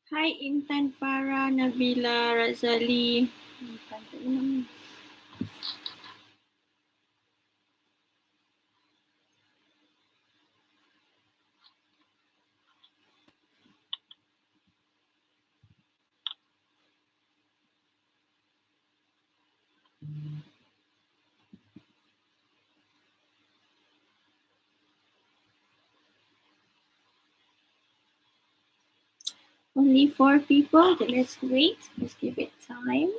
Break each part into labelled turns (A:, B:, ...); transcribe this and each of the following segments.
A: Hi Intan, Farah, Nabila, Razali. Intan tak ada nama. Only 4 people. Okay, let's wait. Let's give it time.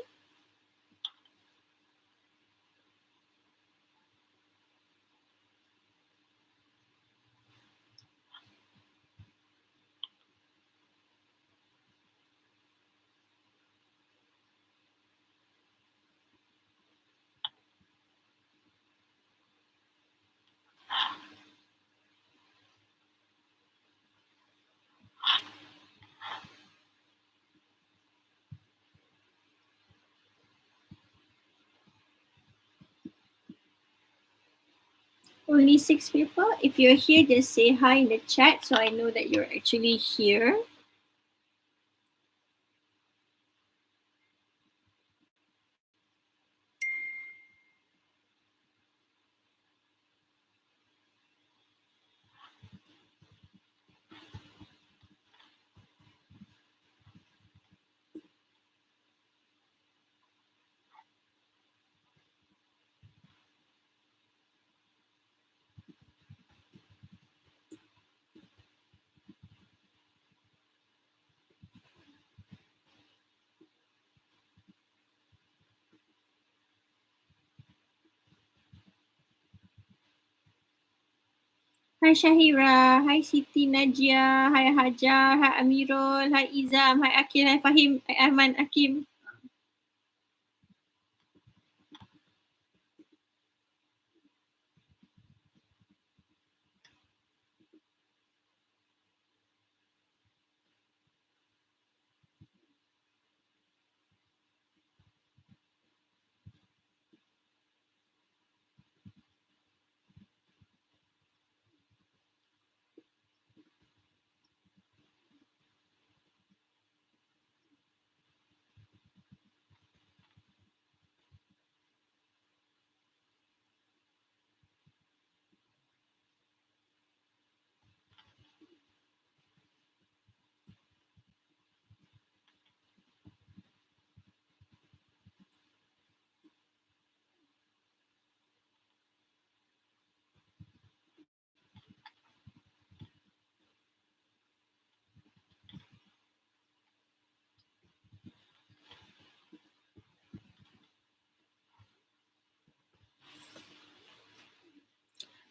A: Only 6 people. If you're here, just say hi in the chat so I know that you're actually here. Hi Shahira, hi Siti Najia, hi Hajar, hi Amirul, hi Izam, hi Akil, hi Fahim, hi Ahman, Hakim.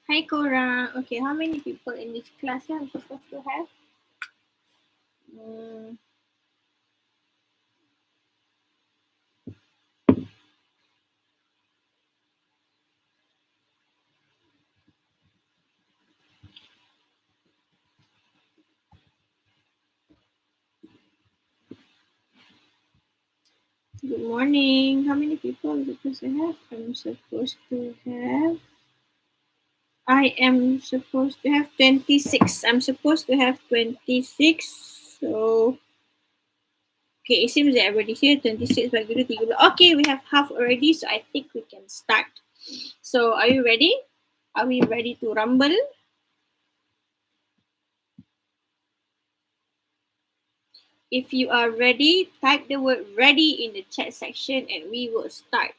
A: Hi Cora. Okay, how many people in this class I'm supposed to have? Good morning. How many people am I supposed to have? I am supposed to have 26. I'm supposed to have 26. So, okay, it seems that everybody's here. 26 by Guru Tiga. Okay, we have half already, so I think we can start. So, are you ready? Are we ready to rumble? If you are ready, type the word ready in the chat section and we will start.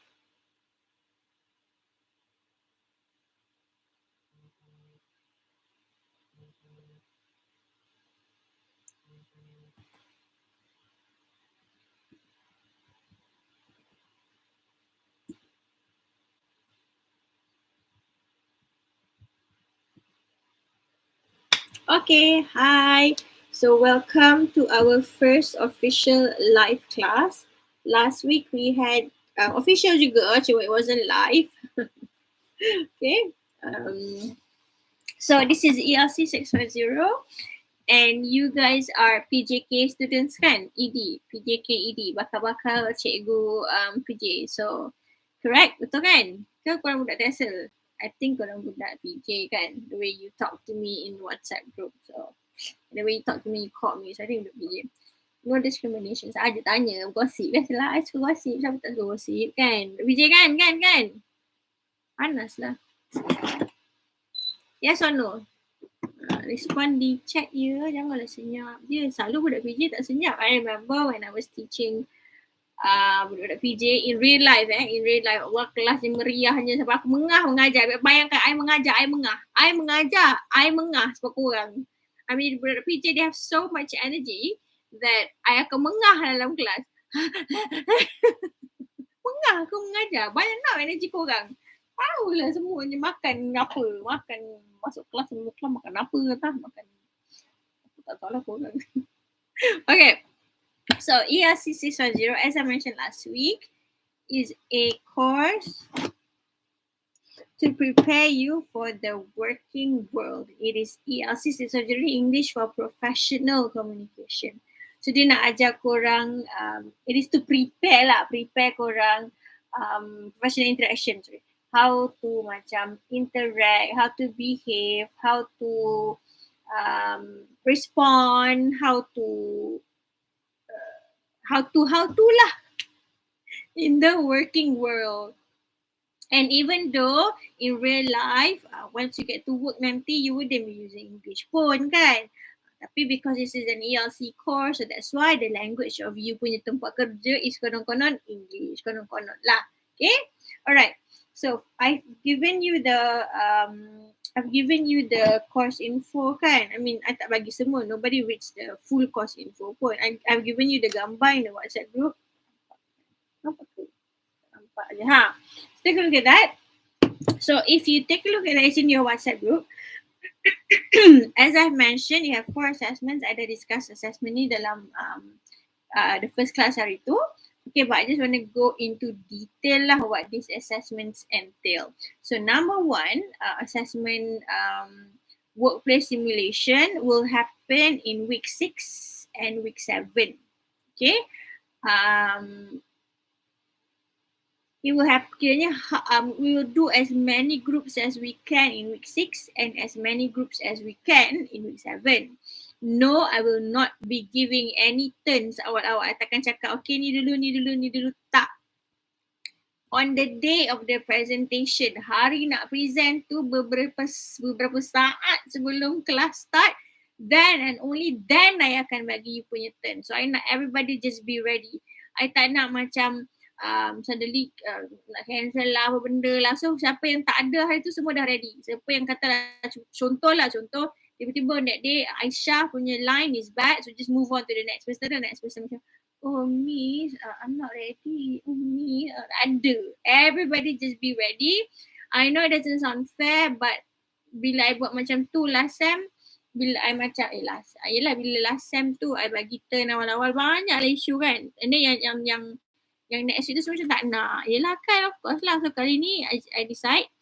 A: Okay, hi. So welcome to our first official live class. Last week we had official juga, cuma it wasn't live. Okay. So this is ELC 650 and you guys are PJK students kan? PJK ED, bakal-bakal cikgu PJ. So correct, betul kan? Ke korang budak TESL? I think korang budak PJ kan? The way you talk to me in WhatsApp group. So the way you talk to me, you call me. So I think budak PJ. No discrimination. Saja tanya, gosip. Biasalah, I suka gosip. Siapa tak suka gosip kan? VJ kan? Panas lah. Yes or no? Respond di chat ya. Janganlah senyap. Dia selalu budak PJ tak senyap. I remember when I was teaching budak-budak PJ in real life. Allah, kelas ni meriahnya sampai aku mengajar. Bayangkan I mengajar, I mengah sebab korang. I mean, budak-budak PJ, they have so much energy that I akan mengah dalam kelas. Mengah aku mengajar. Banyak nak energy korang. Tahulah semuanya makan apa. Masuk kelas semua kelas makan apa tak. Makan apa tak tahu lah korang. Okay. So ELC 610, as I mentioned last week, is a course to prepare you for the working world. It is ELC 610 English for Professional Communication. So dia nak ajar korang, it is to prepare korang professional interaction. How to macam interact, how to behave, how to respond, how to lah in the working world. And even though in real life, once you get to work nanti, you wouldn't be using English pun kan. Tapi because this is an ELC course, so that's why the language of you punya tempat kerja is konon-konon English. Konon-konon lah. Okay? Alright. So I've given you the course info kan. I mean, I tak bagi semua. Nobody reads the full course info pun. I've given you the gambar in the WhatsApp group. Nampak je ha. Take a look at that. So if you take a look at that, it's in your WhatsApp group. As I've mentioned, you have 4 assessments. I dah discuss assessment ni dalam the first class hari tu. Okay, but I just want to go into detail lah what these assessments entail. So number 1, assessment workplace simulation will happen in week 6 and week 7. Okay. It will have we will do as many groups as we can in week 6 and as many groups as we can in week 7. No, I will not be giving any turns awal-awal. I takkan cakap, okay ni dulu. Tak. On the day of the presentation, hari nak present tu beberapa saat sebelum kelas start, then and only then I akan bagi you punya turn. So I nak everybody just be ready. I tak nak macam suddenly nak cancel lah apa benda lah. So siapa yang tak ada hari tu semua dah ready. Siapa yang kata lah, contoh tiba-tiba that day Aisyah punya line is bad, so just move on to the next person. The next person macam, oh miss, I'm not ready. Oh miss, ada. Everybody just be ready. I know it doesn't sound fair, but bila I buat macam tu last sem, bila I macam bila last sem tu I bagi turn awal-awal banyak lah isu kan. And then yang next week tu semua macam tak nak. Yelah kan, of course lah. So kali ni I decide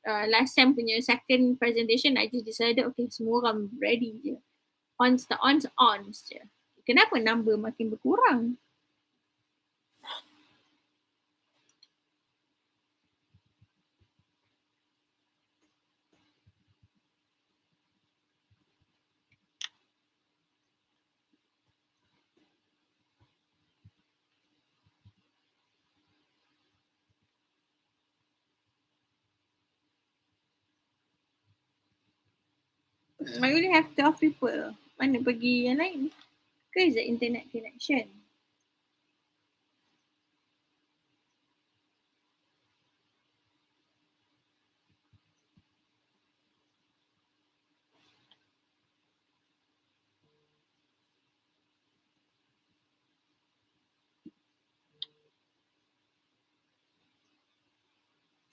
A: last sem punya second presentation, I just decided okay, semua orang ready je. Ons je. Kenapa number makin berkurang? I only have 12 people. Mana pergi yang lain? Ke is the internet connection?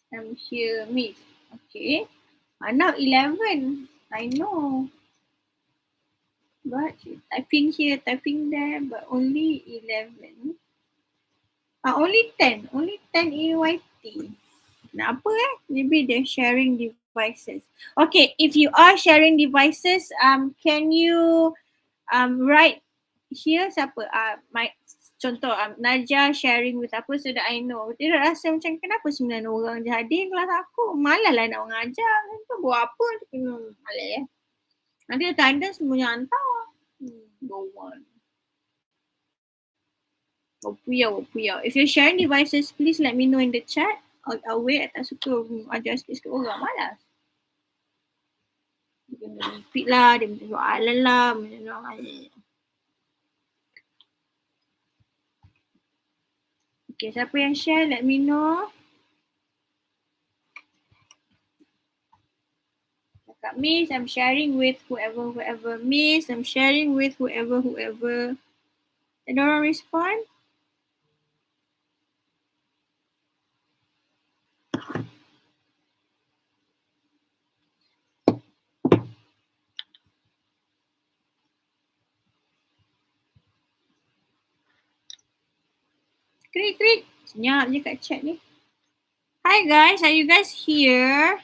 A: I'm here, miss. Okay. Now 11. I know. But typing here, typing there, but only 11. Only 10. Only 10 EYT. Kenapa Maybe they're sharing devices. Okay, if you are sharing devices, can you write here siapa? Contoh Najah sharing with apa so that I know. Dia rasa macam kenapa 9 orang je hadir kelas aku. Malah lah nak mengajar. Itu buat apa? Malah Nanti attendance semuanya hantar. Go on. Wapuyau. If you're sharing devices, please let me know in the chat. I'll wait. I tak suka ajar sikit-sikit orang. Malas. Dia kena repeat lah. Dia minta soalan lah. Okay, siapa yang share? Let me know. Cakap Miss, I'm sharing with whoever. Miss, I'm sharing with whoever. Ada orang respond? Krik. Senyap je kat chat ni. Hi guys, are you guys here?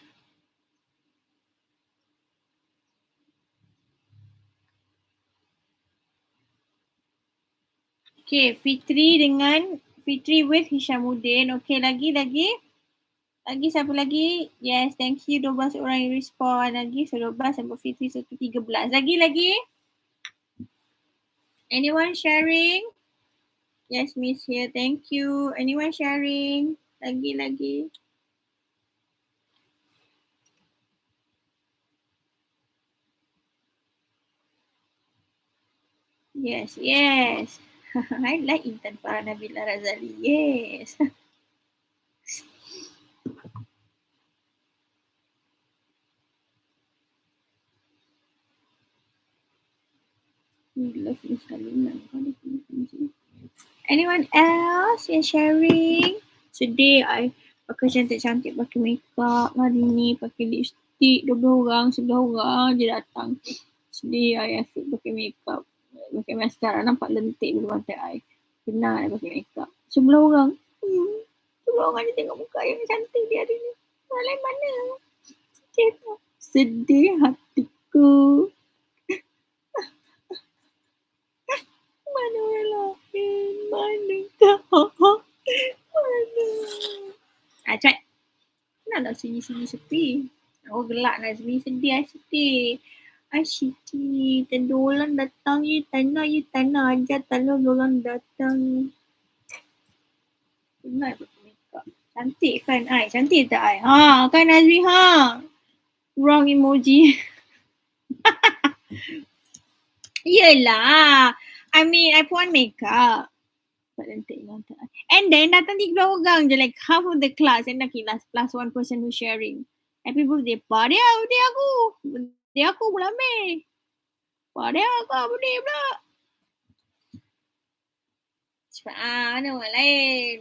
A: Okay, Fitri with Hishamuddin. Okay, lagi. Lagi siapa lagi? Yes, thank you. 12 orang yang respond lagi. So 12 sampai Fitri 13. Lagi. Anyone sharing? Yes, Miss here. Thank you. Anyone sharing? Lagi. Yes. I like Intan Farah Nabila Razali. Yes. We love you, Salina. Anyone else yang sharing? Today I pakai cantik-cantik pakai makeup. Hari ni pakai lipstick. 12 orang, 11 orang je datang. Today I effort pakai makeup. Pakai mascara. Nampak lentik bulu mata I. Benar I pakai makeup. 11 orang. 11 orang je tengok muka yang cantik dia hari ni. Orang lain mana? Sedih hatiku. Mana lain, mana kau? Mana? Cak. Kenapa sini sepi? Oh gelap Nazmi, sedih. Asyik. Tendolan datang you tanah aja tanah orang datang. Ingat makeup. Cantik kan I? Cantik tak I? Kan Nazmi Wrong emoji. Yelah. I mean, I put on makeup. And then datang 3 orang je, like half of the class. And okay, plus one person who's sharing. Happy birthday. Birthday aku bulan Mei. Birthday aku birthday pula. Cepat mana orang lain.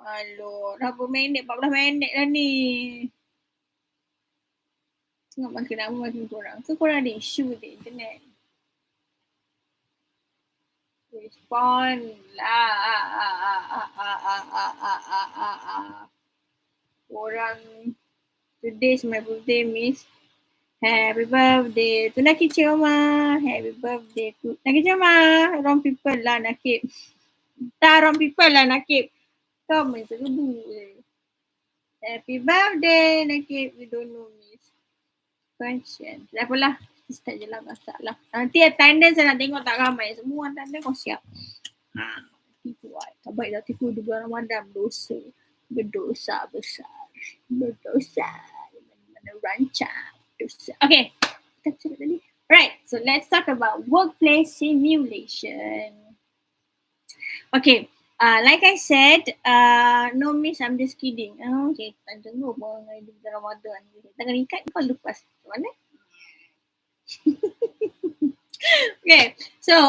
A: Aduh, dah berapa minit? 14 minit dah ni. Tengok makin lama makin kurang. Ke korang ada issue with the internet? Respond lah. Orang, today's my birthday, Miss. Happy birthday to Naki Chioma. Happy birthday to Naki Chioma. Wrong people lah Nakib. Wrong people lah Nakib. Kau main serubu je. Happy birthday Nakib. We don't know, Miss. Question. Tak apalah. Start je lah masalah. Nanti attendance nak tengok tak ramai. Semua attendance kau siap. Tipu I. Tak baik dah tipu di bulan Ramadan. Berdosa besar. Merancang. Okay. Kita cakap tadi. Right. So let's talk about workplace simulation. Okay. Like I said, no Miss, I'm just kidding. Okay. Tak dengar pun di bulan Ramadan. Tangan ikat kau lepas. Macam mana? Okay, so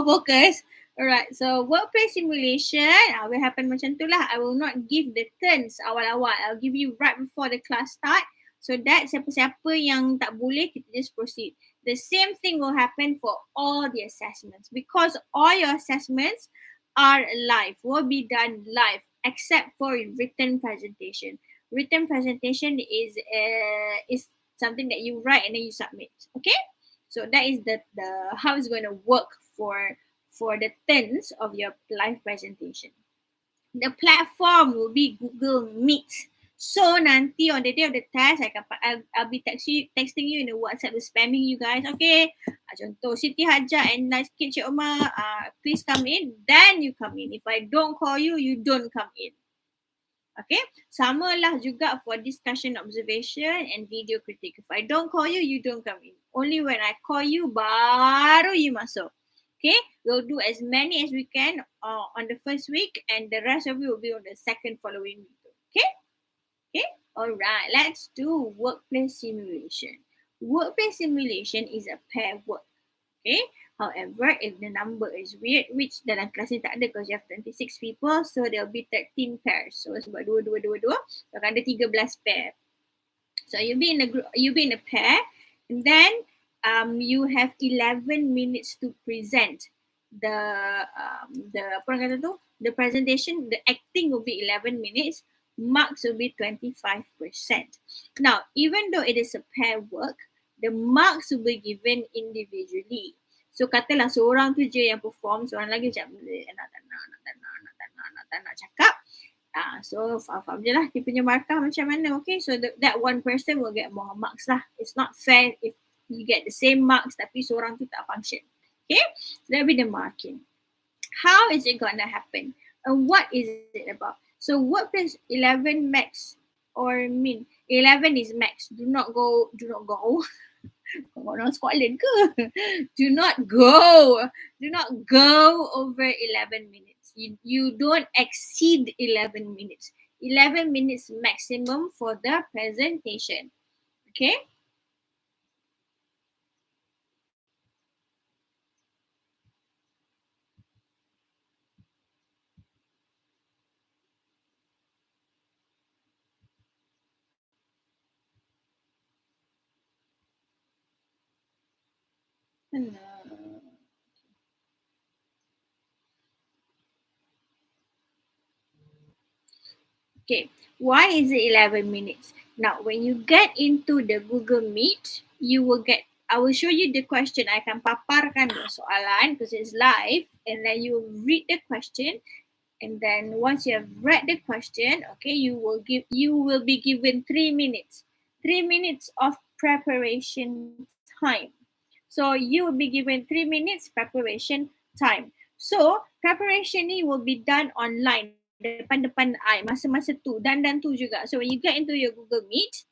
A: focus. Alright, so workplace simulation will happen macam tu lah. I will not give the turns awal-awal. I'll give you right before the class start. So that siapa-siapa yang tak boleh, kita just proceed. The same thing will happen for all the assessments because all your assessments are live, will be done live except for written presentation. Written presentation is something that you write and then you submit. Okay? So that is the how it's going to work for the turns of your live presentation. The platform will be Google Meet. So nanti on the day of the test, I'll be texting you in the WhatsApp, spamming you guys. Okay, contoh Siti Hajar and sikit Cik Omar, please come in. Then you come in. If I don't call you, you don't come in. Okay, samalah juga for discussion, observation and video critique. If I don't call you, you don't come in. Only when I call you, baru you masuk. Okay, we'll do as many as we can on the first week, and the rest of you will be on the second following week. Okay. Okay, all right, let's do workplace simulation. Workplace simulation is a pair work. Okay, however, if the number is weird, which dalam kelas ni tak ada because you have 26 people, so there'll be 13 pairs. So sebab 2, 2, 2, 2, akan ada 13 pair. So you'll be in a group, you'll be in a pair, and then you have 11 minutes to present the apa orang kata tu, the presentation, the acting will be 11 minutes. Marks will be 25%. Now, even though it is a pair work, the marks will be given individually. So katalah seorang tu je yang perform, seorang lagi macam nak cakap. So faham je lah dia punya markah macam mana. Okay, so that one person will get more marks lah. It's not fair if you get the same marks tapi seorang tu tak function. Okay, so that'll be the marking. How is it gonna happen? And what is it about? So workplace 11 max or min. 11 is max. Do not go. Orang Scotland ke? Do not go over 11 minutes. You don't exceed 11 minutes. 11 minutes maximum for the presentation. Okay? Okay, why is it 11 minutes? Now, when you get into the Google Meet, I will show you the question. I akan paparkan soalan because it's live, and then you read the question, and then once you have read the question, okay, you will be given 3 minutes. 3 minutes of preparation time. So you will be given 3 minutes preparation time. So preparation ni will be done online depan-depan masa-masa tu dan tu juga. So when you get into your Google Meet,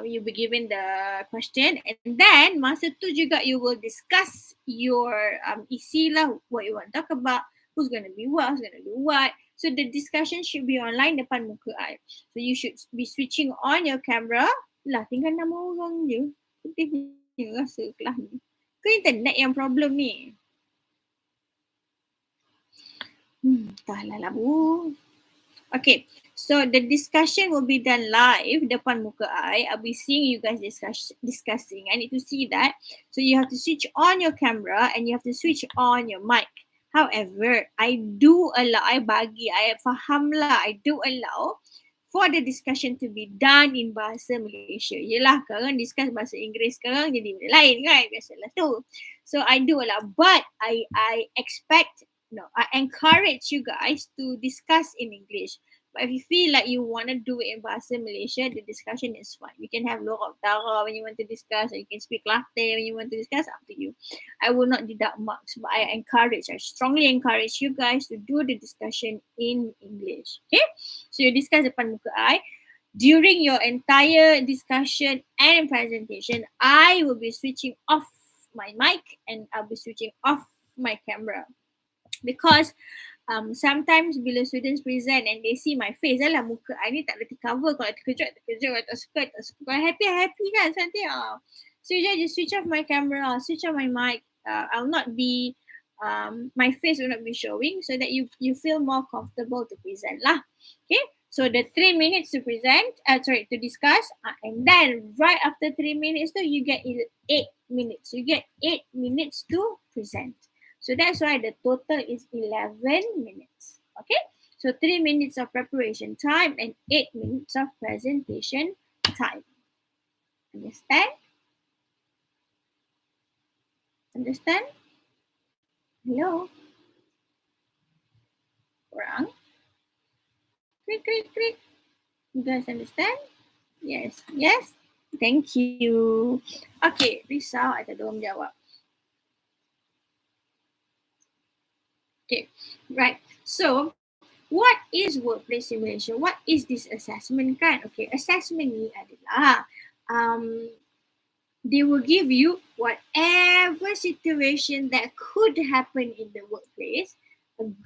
A: you'll be given the question, and then masa tu juga you will discuss your isi lah, what you want to talk about, who's going to be what, who's going to do what. So the discussion should be online depan muka I. So you should be switching on your camera. Lah tinggal 6 orang je. Sedihnya rasa kelas ni. Ke internet yang problem ni? Entahlah lah bu. Okay, so the discussion will be done live depan muka I. I'll be seeing you guys discussing. I need to see that. So you have to switch on your camera and you have to switch on your mic. However, I do allow, I faham lah, I do allow for the discussion to be done in bahasa Malaysia. Yelah, sekarang discuss bahasa Inggeris sekarang jadi benda lain kan, biasalah tu. So I do allow, but I encourage you guys to discuss in English. But if you feel like you want to do it in bahasa Malaysia, the discussion is fine. You can have Lorok Utara when you want to discuss, or you can speak Latte when you want to discuss, up to you. I will not deduct marks, but I strongly encourage you guys to do the discussion in English. Okay? So you discuss depan muka I. During your entire discussion and presentation, I will be switching off my mic and I'll be switching off my camera. Because sometimes bila students present and they see my face, alah muka I ni tak reti cover, kalau terkejut, tak suka, kalau happy kan nanti. So you just switch off my camera, switch off my mic. I'll not be, my face will not be showing, so that you feel more comfortable to present lah. Okay, so the 3 minutes to present, to discuss, and then right after 3 minutes you get 8 minutes. You get 8 minutes to present. So that's why the total is 11 minutes. Okay, so 3 minutes of preparation time and 8 minutes of presentation time. Understand? Understand? Hello? Kurang? Krik. You guys understand? Yes. Yes? Thank you. Okay, risau ada orang jawab. Okay, right. So, what is workplace simulation? What is this assessment kan? Okay, assessment ni adalah they will give you whatever situation that could happen in the workplace,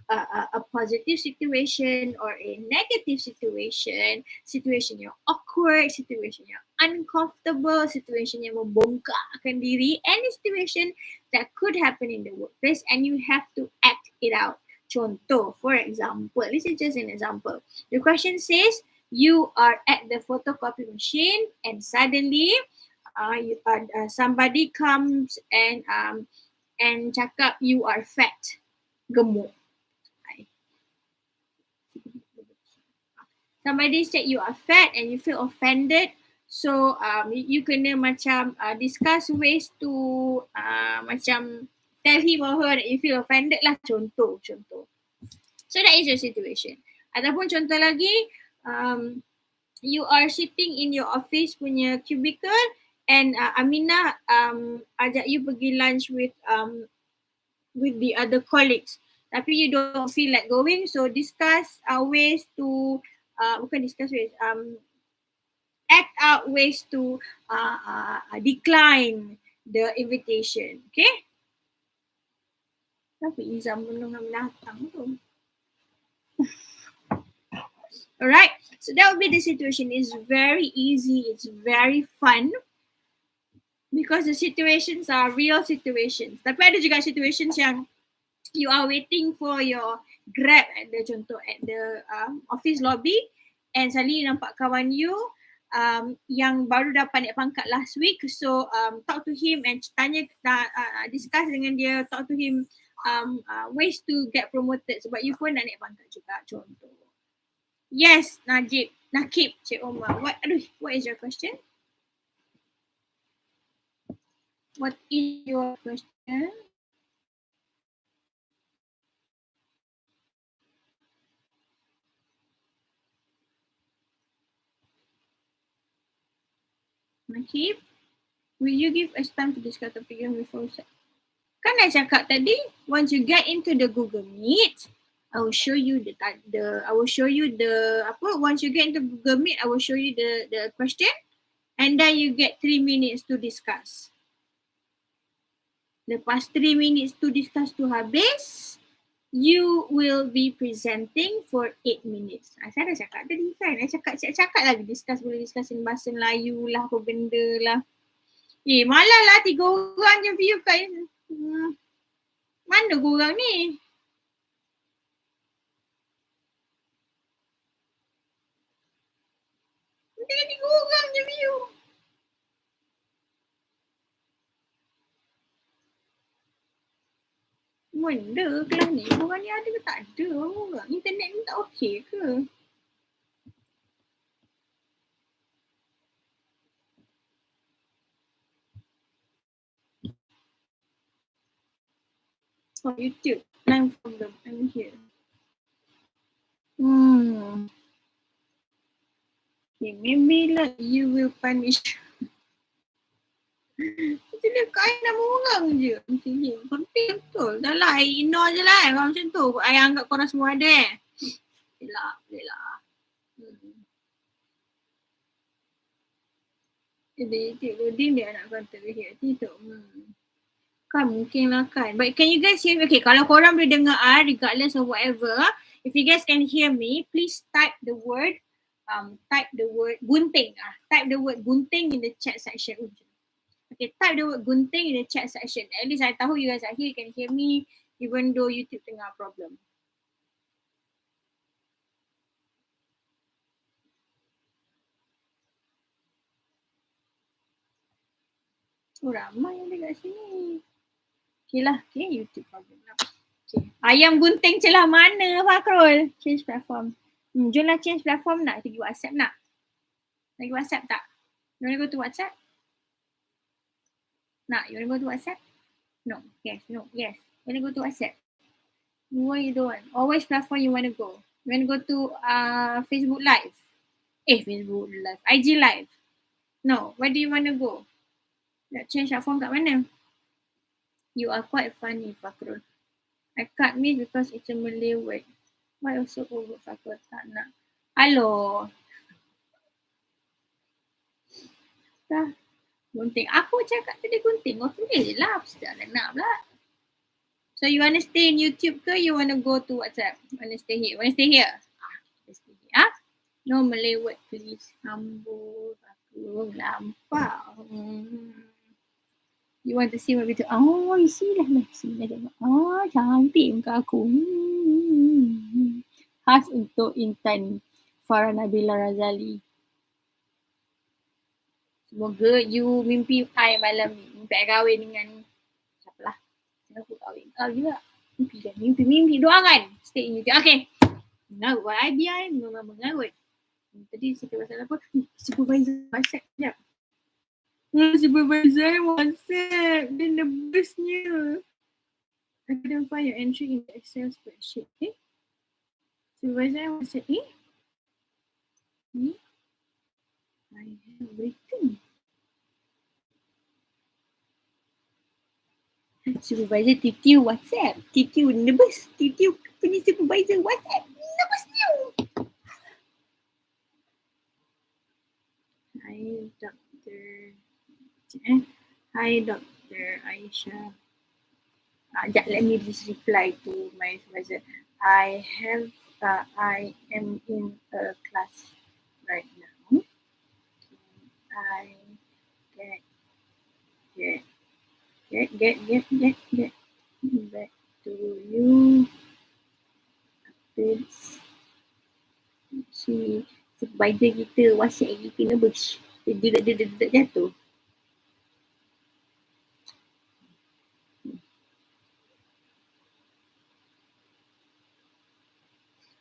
A: a positive situation or a negative situation yang awkward, situation yang uncomfortable, situation yang membongkakkan diri, any situation that could happen in the workplace and you have to act it out. Contoh, for example, this is just an example. The question says, you are at the photocopy machine and suddenly somebody comes and cakap you are fat, gemuk. Somebody said you are fat and you feel offended, so you kena macam discuss ways to macam tell him or her that you feel offended lah, contoh. So that is your situation. Ataupun contoh lagi, you are sitting in your office punya cubicle and Aminah ajak you pergi lunch with the other colleagues. Tapi you don't feel like going, so discuss ways to act out ways to decline the invitation. Okay? Kenapa Izam belum datang tu? Alright, so that would be the situation. It's very easy, it's very fun because the situations are real situations. Tapi ada juga situations yang you are waiting for your Grab at the office lobby and suddenly nampak kawan you yang baru dapat naik pangkat last week, so talk to him and discuss dengan dia, talk to him ways to get promoted sebab you pun nak naik pangkat juga, contoh. Yes, Nakib, Cik Omar. What is your question? What is your question? Nakib, will you give us time to discuss the program before set? Kan I cakap tadi, once you get into the Google Meet, I will show you once you get into Google Meet, I will show you the question and then you get 3 minutes to discuss. Lepas 3 minutes to discuss tu habis, you will be presenting for 8 minutes. Saya dah cakap tadi kan, saya cakap lagi boleh discuss in bahasa Melayu lah, apa benda lah. Malah lah 3 orang je view kat mana korang ni? Tinggal 3 orang je view. Benda kelas ni, korang ni ada ke tak ada orang? Internet ni tak okey ke? Oh, YouTube. No problem. I'm here. Okay, maybe lah you will punish. Kita dekat nama orang je. Macam ni. Penting betul. Dah lah, I ignore je lah. Kalau macam tu, I anggap korang semua ada boleh lah. Jadi, loading dia nak contact with you. Tu. Kan mungkin lah kan. But can you guys hear me? Okay, kalau korang boleh dengar regardless of whatever, if you guys can hear me, please type the word gunting. Type the word gunting in the chat section. Okay, type the word gunting in the chat section. At least I tahu you guys are here, you can hear me even though YouTube tengah problem. Oh, ramai yang ada kat sini. Okay lah, okay, YouTube problem lah. Okay. Ayam gunting celah mana, Fakrul? Change platform. Jomlah change platform nak pergi WhatsApp nak? Lagi WhatsApp tak? You want to go to WhatsApp? Nak, you want to go to WhatsApp? No, yes, no, yes. You want to go to WhatsApp? Why you don't want? Or which platform you want to go? You want to go to Facebook Live? Facebook live. IG live. No, where do you want to go? Nak change our phone kat mana? You are quite funny, Fakrul. I cut me because it's a Malay word. Why also over Fakrul tak nak? Hello. Dah. Gunting. Aku cakap tadi gunting. Oh, tulis je lah. Mesti tak nak pula. So you want to stay in YouTube ke you want to go to WhatsApp? Want to stay here? Want to stay here? Let's stay here. Ah? No Malay word please. Hambur. Aku lampau. You want to see what we do? Oh, you see lah. See lah tengok. Oh, cantik muka aku. Khas untuk Intan Farah Nabila Razali. Semoga you mimpi I malam ni. Mimpi I kahwin dengan siapa lah. Aku kahwin. Juga. Mimpi doangan. Stay in YouTube. Okay. Mengarut buat I biar memang mengarut. Tadi saya pasal apa? Supervisor WhatsApp sekejap. Supervisor WhatsApp. Dia nervousnya. I couldn't find your entry in the Excel spreadsheet. Okay. Supervisor WhatsApp. Ni? I have written. Supervisor TTU WhatsApp. TTU nervous. TTU punya supervisor WhatsApp. Nervousnya. Hi, Dr. Hi, Dr. Aisha. Let me just reply to my supervisor. I am in a class right now. I get back to you after si supervisor kita WhatsApp kita nervous. Dia jatuh.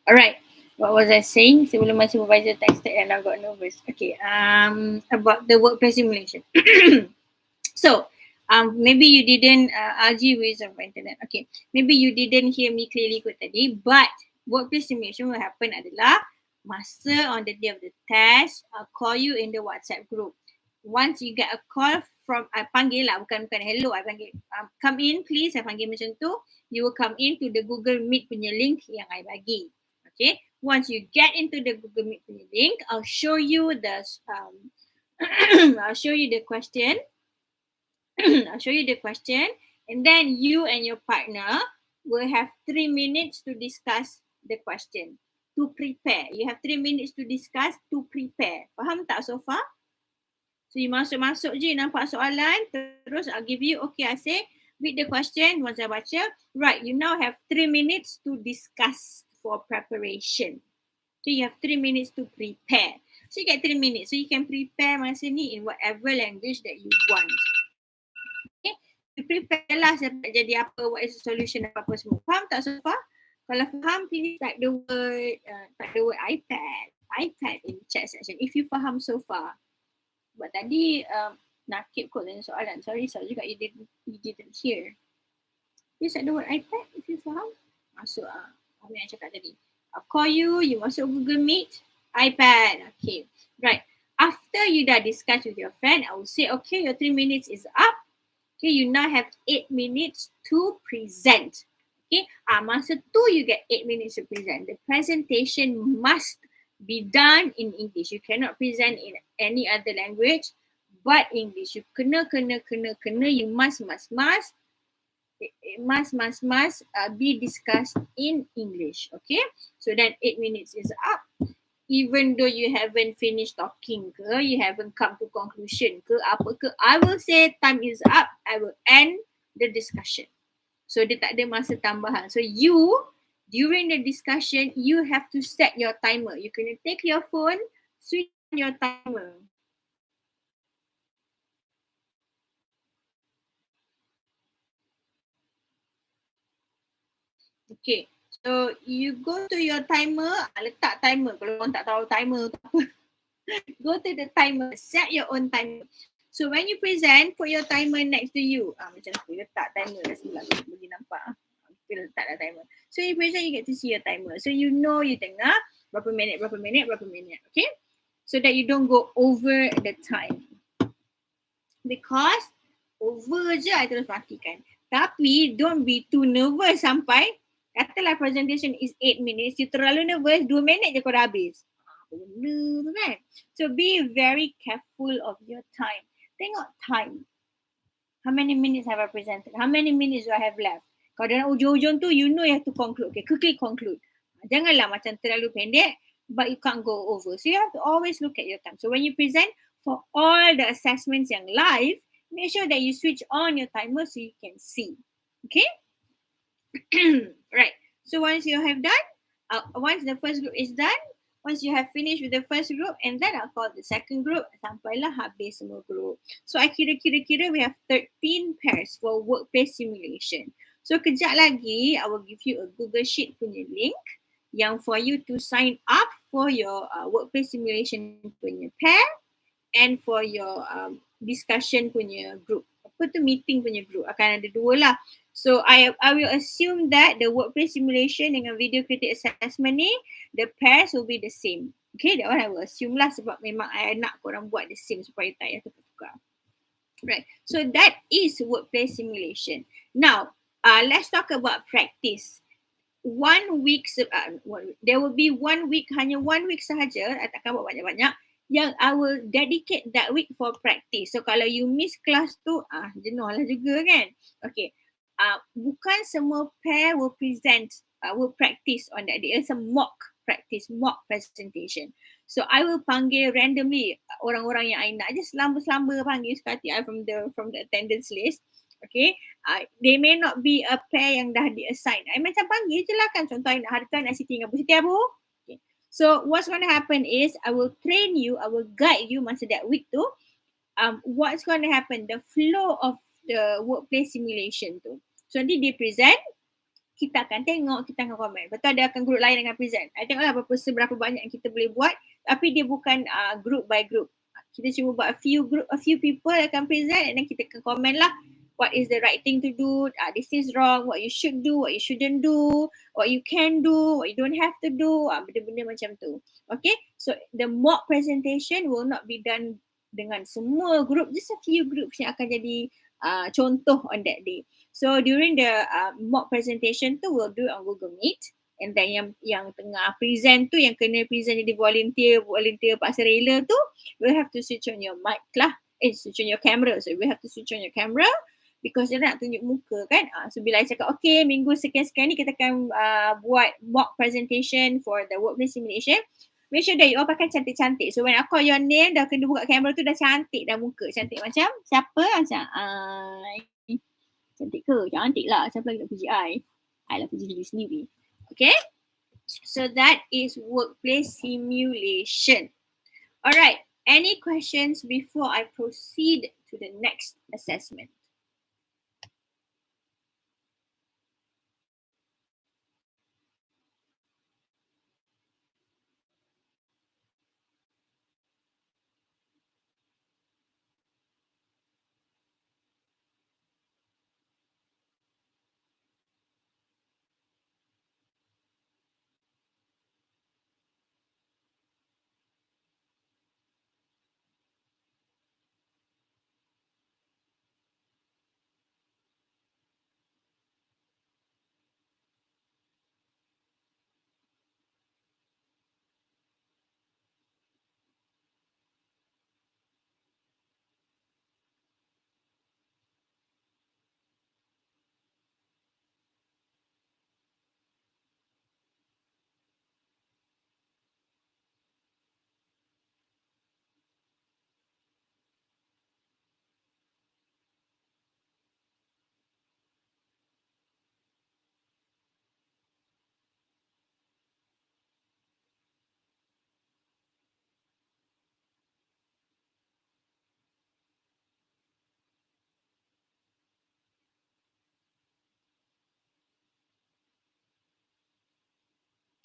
A: Alright, what was I saying? Sebelum my supervisor texted and I got nervous. Okay, about the workplace simulation. So, maybe you didn't, RG ways of internet. Okay, maybe you didn't hear me clearly kot tadi, but workplace simulation will happen adalah masa on the day of the test, I'll call you in the WhatsApp group. Once you get a call from, I panggil lah, bukan hello, I panggil, come in please, I panggil macam tu, you will come into the Google Meet punya link yang I bagi. Okay, once you get into the Google Meet punya link, I'll show you the, I'll show you the question. I'll show you the question, and then you and your partner will have 3 minutes to discuss the question. To prepare. You have 3 minutes to discuss, to prepare. Faham tak so far? So you masuk je, nampak soalan, terus I'll give you, okay, I say, read the question, once I baca, right, you now have 3 minutes to discuss for preparation. So you have 3 minutes to prepare. So you get 3 minutes. So you can prepare masa ni in whatever language that you want. Okay, you prepare lah siapa jadi apa, what is the solution, apa-apa semua. Faham tak so far? Kalau faham, please type the word iPad in chat section. If you faham so far. But tadi nakib kot dengan soalan. Sorry juga you didn't hear. Please type the word iPad if you faham. Masuk apa yang cakap tadi. I'll call you, you masuk Google Meet, iPad. Okay, right. After you dah discuss with your friend, I will say, okay, your 3 minutes is up. Okay, you now have 8 minutes to present. Okay, masa tu you get 8 minutes to present. The presentation must be done in English. You cannot present in any other language but English. You kena, you must be discussed in English. Okay, so then 8 minutes is up. Even though you haven't finished talking ke, you haven't come to conclusion ke, apa ke, I will say time is up. I will end the discussion. So dia tak ada masa tambahan. So you, during the discussion, you have to set your timer. You can take your phone, switch on your timer. Okay, so you go to your timer, letak timer. Kalau orang tak tahu timer tu apa. Go to the timer, set your own timer. So when you present, put your timer next to you. Macam tu, letak timer kat sebelah tu, boleh nampak. Kita letak dah timer. So you present, you get to see your timer. So you know you tengah berapa minit. Okay? so that you don't go over the time. Because over je I terus matikan. Tapi don't be too nervous sampai katalah presentation is 8 minutes, you terlalu nervous, 2 minit je kau dah habis. Apa benda tu kan? So be very careful of your time. Tengok time. How many minutes have I presented? How many minutes do I have left? Kalau dalam ujung-ujung tu, you know you have to conclude. Okay, quickly conclude. Janganlah macam terlalu pendek, but you can't go over. So you have to always look at your time. So when you present for all the assessments yang live, make sure that you switch on your timer so you can see. Okay? Right. So once you have done, once the first group is done, once you have finished with the first group, and then I'll call the second group, sampailah habis semua group. So I kira-kira we have 13 pairs for workplace simulation. So kejap lagi, I will give you a Google Sheet punya link yang for you to sign up for your workplace simulation punya pair and for your discussion punya group. Apa tu meeting punya group? Akan ada dua lah. So I will assume that the workplace simulation dengan video critic assessment ni, the pairs will be the same. Okay, that one I will assume lah sebab memang I nak korang buat the same supaya tak payah tukar-tukar. Right, so that is workplace simulation. Now, let's talk about practice. 1 week, there will be 1 week, hanya 1 week sahaja, I takkan buat banyak-banyak, yang I will dedicate that week for practice. So kalau you miss class tu, jenuh lah juga kan. Okay, bukan semua pair will present, will practice on that day. It's a mock practice, mock presentation. So I will panggil randomly orang-orang yang I nak, just selamba-selamba panggil suka hati I from the attendance list. Okay, they may not be a pair yang dah di-assign. I macam panggil je lah kan. Contoh I nak hari tu I nak Siti dengan Siti Abu. Okay. So what's going to happen is I will train you, I will guide you masa that week tu. What's going to happen, the flow of the workplace simulation tu. So nanti dia present, kita akan tengok, kita akan komen. Betul ada akan group lain yang akan present. I tengoklah seberapa banyak yang kita boleh buat. Tapi dia bukan group by group. Kita cuma buat a few people akan present and then kita akan komen lah. What is the right thing to do? This is wrong. What you should do, what you shouldn't do, what you can do, what you don't have to do. Benda-benda macam tu. Okay, so the mock presentation will not be done dengan semua group. Just a few groups yang akan jadi contoh on that day. So during the mock presentation tu, we'll do it on Google Meet. And then yang tengah present tu, yang kena present jadi volunteer paksa rela tu, we'll have to switch on your mic lah. Switch on your camera. So we have to switch on your camera. Because dia nak tunjuk muka kan. So bila I cakap, okay, minggu sekian-sekian ni kita akan buat mock presentation for the workplace simulation. Make sure that you all pakai cantik-cantik. So when I call your name, dah kena buka kamera tu dah cantik dah muka. Cantik macam siapa? Macam cantik ke? Cantik lah. Siapa lagi nak puji I? I lah puji diri sendiri. Okay? So that is workplace simulation. Alright. Any questions before I proceed to the next assessment?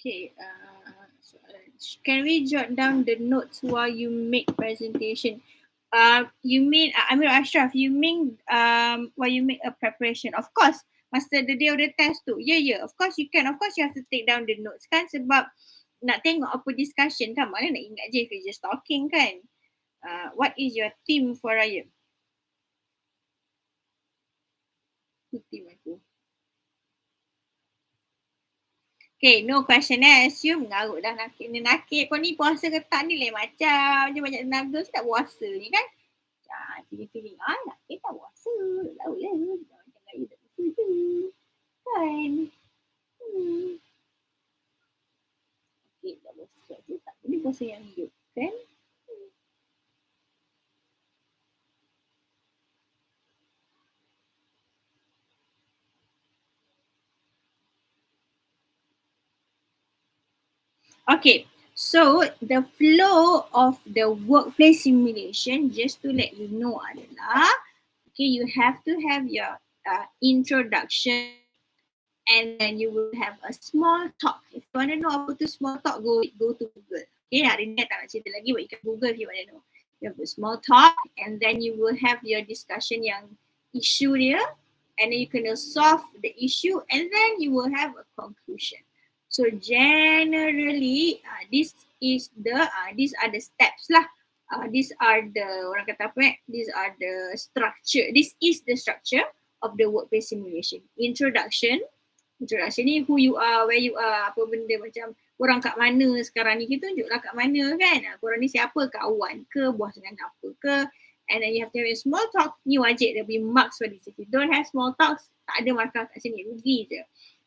A: Okay, can we jot down the notes while you make presentation? You mean, Amir Ashraf, you mean while you make a preparation? Of course, masa the day of the test tu. Yeah, of course you can. Of course you have to take down the notes kan sebab nak tengok apa discussion kan, mana nak ingat je if you just talking kan. What is your theme for Raya? Tu theme aku. Okay, no question assume mengarut dah nakik. Kau ni puasa ke tak ni lain macam. Macam banyak tenaga tak puasa ni kan. Feeling nakik tak puasa. Tahu lah. Macam Raya tak puasa je. Kan. Okay, tak puasa je. Tak boleh puasa yang hidup kan. Okay, so the flow of the workplace simulation, just to let you know adalah, okay, you have to have your introduction and then you will have a small talk. If you want to know apa tu small talk, go to Google. Okay, hari ni tak nak cerita lagi, but you can Google if you want to know. You have a small talk and then you will have your discussion yang issue dia, and then you can solve the issue and then you will have a conclusion. So generally, these are the steps lah. These are the, orang kata apa these are the structure. This is the structure of the workplace simulation. Introduction ni who you are, where you are, apa benda macam korang kat mana sekarang ni, kita tunjuklah kat mana kan. Korang ni siapa, kawan ke, bos dengan apa ke. And then you have to have a small talk, ni wajib there be marks for this. If you don't have small talks, tak ada markah kat sini, rugi je.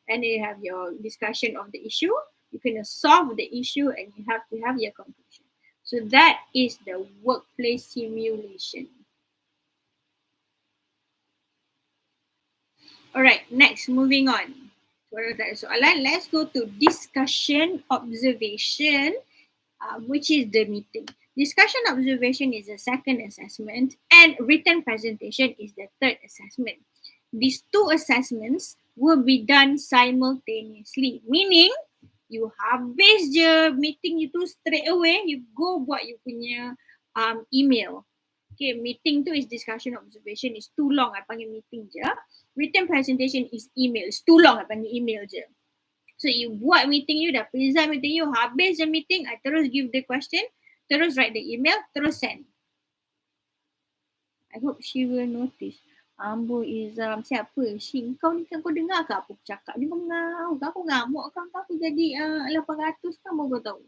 A: And then you have your discussion of the issue, you can solve the issue and you have to have your conclusion. So that is the workplace simulation. Alright, next, moving on. Kalau tak ada soalan, let's go to discussion observation, which is the meeting. Discussion observation is the second assessment and written presentation is the third assessment. These two assessments will be done simultaneously, meaning you habis je meeting you tu straight away, you go buat you punya email. Okay, meeting tu is discussion observation, is too long, I panggil meeting je. Written presentation is email, it's too long, I panggil email je. So you buat meeting you, dah present meeting you, habis je meeting, I terus give the question, terus write the email, terus send. I hope she will notice. Ambo Izam, siapa? Kau ni kan kau dengar ke apa aku cakap ni? Kau ngau, aku ngamuk kan? Aku jadi 800 kan baru kau tahu.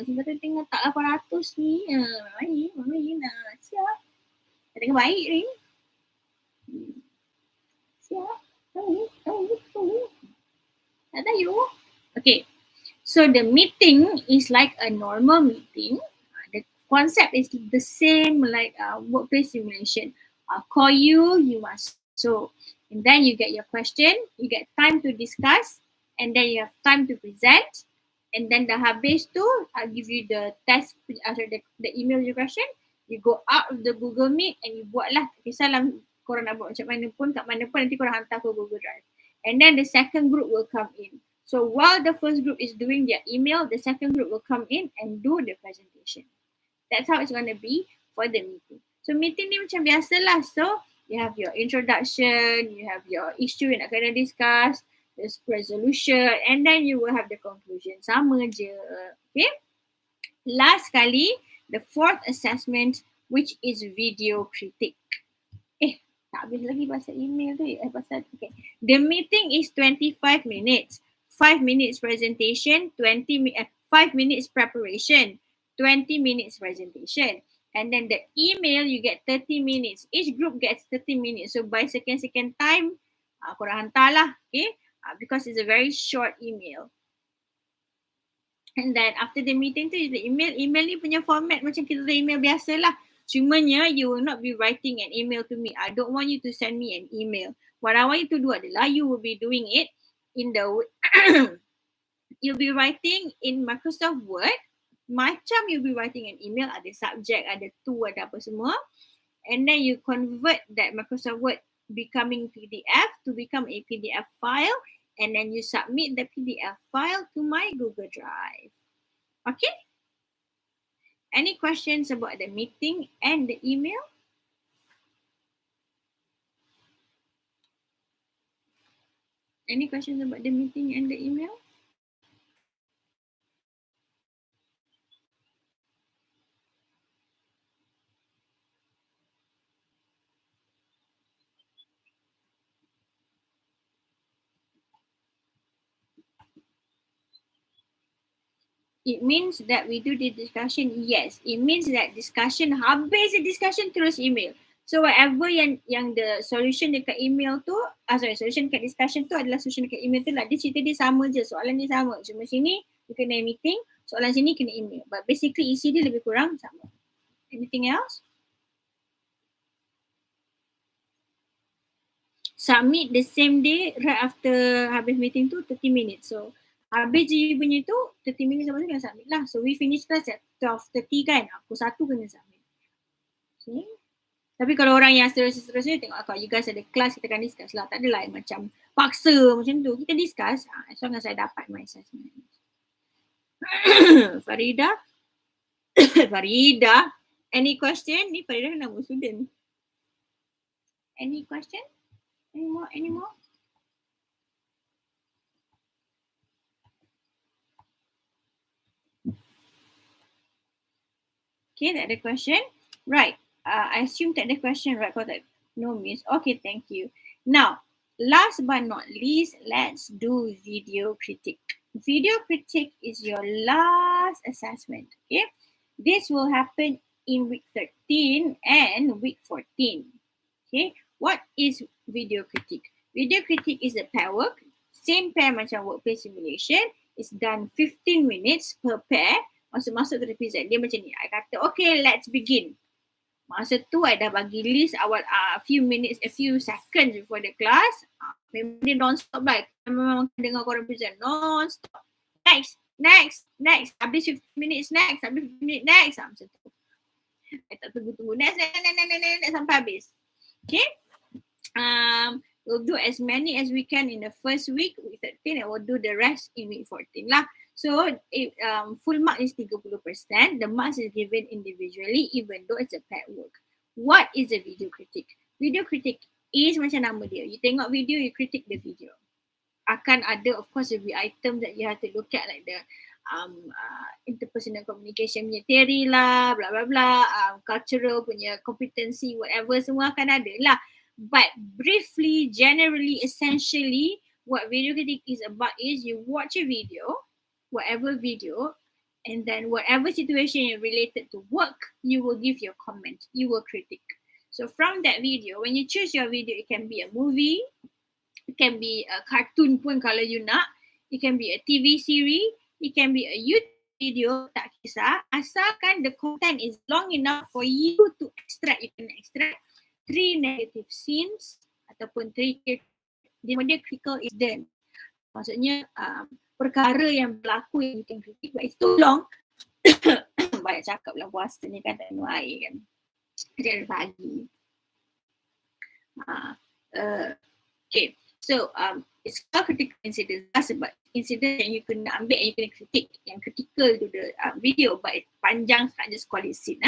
A: Sebenarnya tengok tak 800 ni. Main lah. Siap. Dah tengok baik ni. Siap. Tahu. Tak tahu. Okay. So the meeting is like a normal meeting. The concept is the same like workplace simulation. Call you must so, and then you get your question, you get time to discuss, and then you have time to present, and then dah habis tu, I'll give you the test, the email question, you go out of the Google Meet and you buat lah, tak kisahlah korang nak buat macam mana pun, kat mana pun nanti korang hantar ke Google Drive. And then the second group will come in. So while the first group is doing their email, the second group will come in and do the presentation. That's how it's going to be for the meeting. So meeting ni macam biasalah. So you have your introduction, you have your issue yang nak kena discuss, there's resolution, and then you will have the conclusion. Sama je. Okay. Last kali, the fourth assessment, which is video critic. Tak habis lagi pasal email tu. Okay. The meeting is 25 minutes. 5 minutes presentation, 5 minutes preparation, 20 minutes presentation. And then the email, you get 30 minutes. Each group gets 30 minutes. So by second time, korang hantar lah. Okay? Because it's a very short email. And then after the meeting tu, the email ni punya format macam kita email biasa lah. Cumanya you will not be writing an email to me. I don't want you to send me an email. What I want you to do adalah you will be doing it in the you'll be writing in Microsoft Word. Macam you'll be writing an email, ada subject, ada to, ada apa semua. And then you convert that Microsoft Word becoming PDF to become a PDF file. And then you submit the PDF file to my Google Drive. Okay? Any questions about the meeting and the email? Any questions about the meeting and the email? It means that we do the discussion. Yes, it means that discussion, habis the discussion terus email. So whatever yang the solution dekat email tu, solution dekat discussion tu adalah solution dekat email tu lah. Dia cerita dia sama je, soalan dia sama. Cuma sini you kena meeting, soalan sini kena email. But basically isi dia lebih kurang sama. Anything else? Submit the same day right after habis meeting tu 30 minutes. So habis je punya tu 30 minutes lepas tu kena submit lah. So we finish class at 12:30 kan. Pukul 1 kena submit. Okay. Tapi kalau orang yang seterusnya tengok kalau you guys ada kelas kita akan discuss lah. Tak adalah macam paksa macam tu. Kita discuss as long as saya dapat my assessment. Farida. Farida. Any question? Ni Farida nama student. Any question? Any more? Okay, that the question. Right. I assume that the question, right? Because no miss. Okay, thank you. Now, last but not least, let's do video critique. Video critique is your last assessment. Okay, this will happen in week 13 and week 14. Okay, what is video critique? Video critique is a pair work. Same pair macam workplace simulation. It's done 15 minutes per pair. Masuk-masuk to represent. Dia macam ni. I kata, okay, let's begin. Masa tu, I dah bagi list awal a few seconds before the class. Memang dia non-stop lah. Memang dengar korang present. Non-stop. Next. Habis 15 minutes next. Habis 15 minutes next. Macam tu. I tak tunggu-tunggu. Next. Sampai habis. Okay. We'll do as many as we can in the first week 13, and we'll do the rest in week 14 lah. So full mark is 30%. The marks is given individually even though it's a pair work. What is a video critique? Video critique is macam nama dia. You tengok video, you critique the video. Akan ada, of course, there will be items that you have to look at, like the interpersonal communication punya theory lah, blah blah blah, cultural punya competency, whatever, semua akan ada lah. But briefly, generally, essentially, what video critique is about is you watch a video, whatever video, and then whatever situation related to work, you will give your comment, you will critique. So from that video, when you choose your video, it can be a movie, it can be a cartoon pun kalau you nak, it can be a TV series, it can be a YouTube video, tak kisah, asalkan the content is long enough for you to extract. You can extract 3 negative scenes ataupun 3 dia critical incident. Maksudnya perkara yang berlaku yang you can critique, but it's too long. Banyak cakap lah puasa ni kan, tak minum air kan. Jadi pagi. Okay, so it's called critical incident sebab incident yang you kena ambil and you kena critique, yang critical to the video, but panjang tak just call it scene.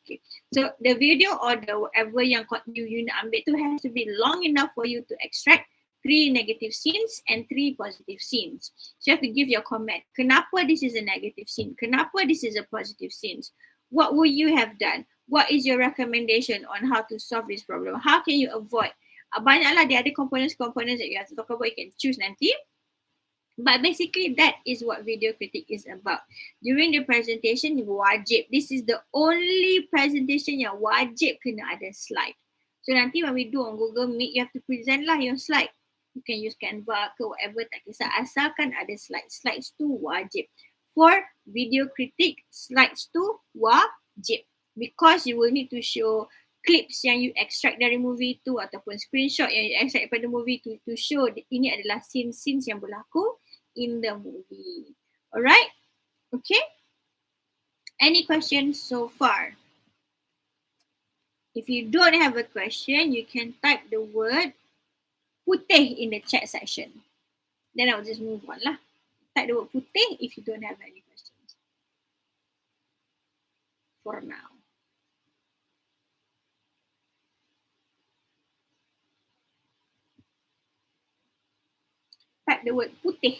A: Okay, so the video or the whatever yang you nak ambil tu has to be long enough for you to extract 3 negative scenes and 3 positive scenes. So you have to give your comment. Kenapa this is a negative scene? Kenapa this is a positive scene? What would you have done? What is your recommendation on how to solve this problem? How can you avoid? Banyaklah dia ada components that you have to talk about. You can choose nanti. But basically that is what video critique is about. During the presentation, wajib. This is the only presentation yang wajib kena ada slide. So nanti when we do on Google Meet, you have to present lah your slide. You can use Canva ke whatever, tak kisah, asalkan ada slides. Slides tu wajib. For video critique, slides tu wajib. Because you will need to show clips yang you extract dari movie tu ataupun screenshot yang you extract daripada movie tu to show ini adalah scenes yang berlaku in the movie. Alright? Okay? Any questions so far? If you don't have a question, you can type the word putih in the chat section. Then I'll just move on lah. Type the word putih if you don't have any questions. For now. Type the word putih.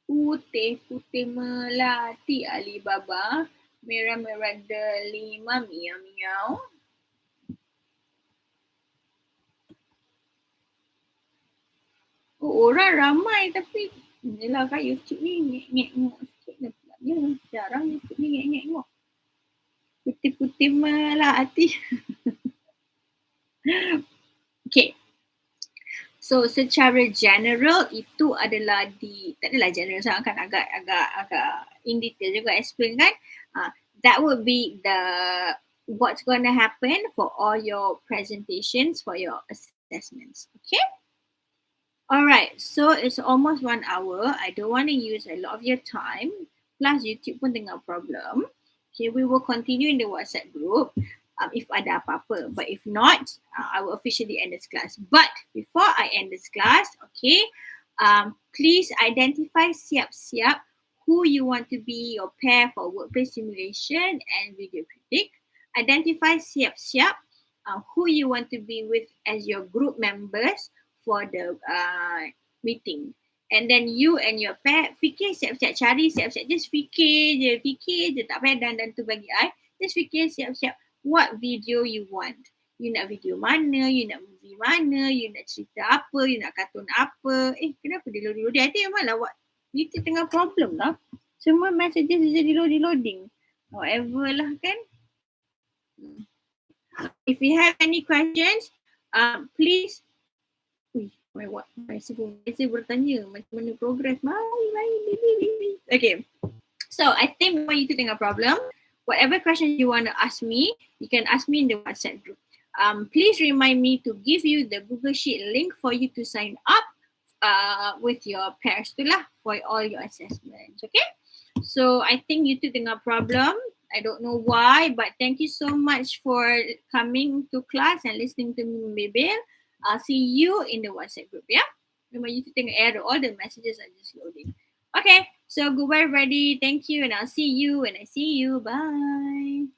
A: Putih melati Alibaba. Merah-merah delima miau-miau. Oh, orang ramai tapi yelah kat YouTube ni ngek-ngek sikit lah pula. Ya, jarang YouTube ni ingat-ingat. Putih-putih malah hati. Okay. So secara general itu adalah tak adalah general sangat kan, agak in detail juga explain kan. That would be the what's going to happen for all your presentations, for your assessments. Okay. Alright, so it's almost 1 hour. I don't want to use a lot of your time. Plus YouTube pun tengah problem. Okay, we will continue in the WhatsApp group if ada apa-apa. But if not, I will officially end this class. But before I end this class, okay, please identify siap-siap who you want to be your pair for workplace simulation and video critic. Identify siap-siap who you want to be with as your group members for the meeting. And then you and your pair fikir siap-siap, cari siap-siap, just fikir je, tak payah dan tu bagi I. Just fikir siap-siap what video you want. You nak video mana, you nak movie mana, you nak cerita apa, you nak kartun apa. Kenapa dia loading? I think malah YouTube tengah problem lah. Semua messages je di loading. Whatever lah kan. If you have any questions, please. My supervisor bertanya macam mana progress. Okay. So I think memang itu tengah problem. Whatever question you want to ask me, you can ask me in the WhatsApp group. Please remind me to give you the Google Sheet link for you to sign up with your pairs tu lah for all your assessments. Okay. So I think YouTube tengah problem. I don't know why, but thank you so much for coming to class and listening to me, Bebel. I'll see you in the WhatsApp group, yeah? Remember, you tengok error, all the messages are just loading. Okay, so goodbye everybody. Thank you, and I'll see you when I see you. Bye.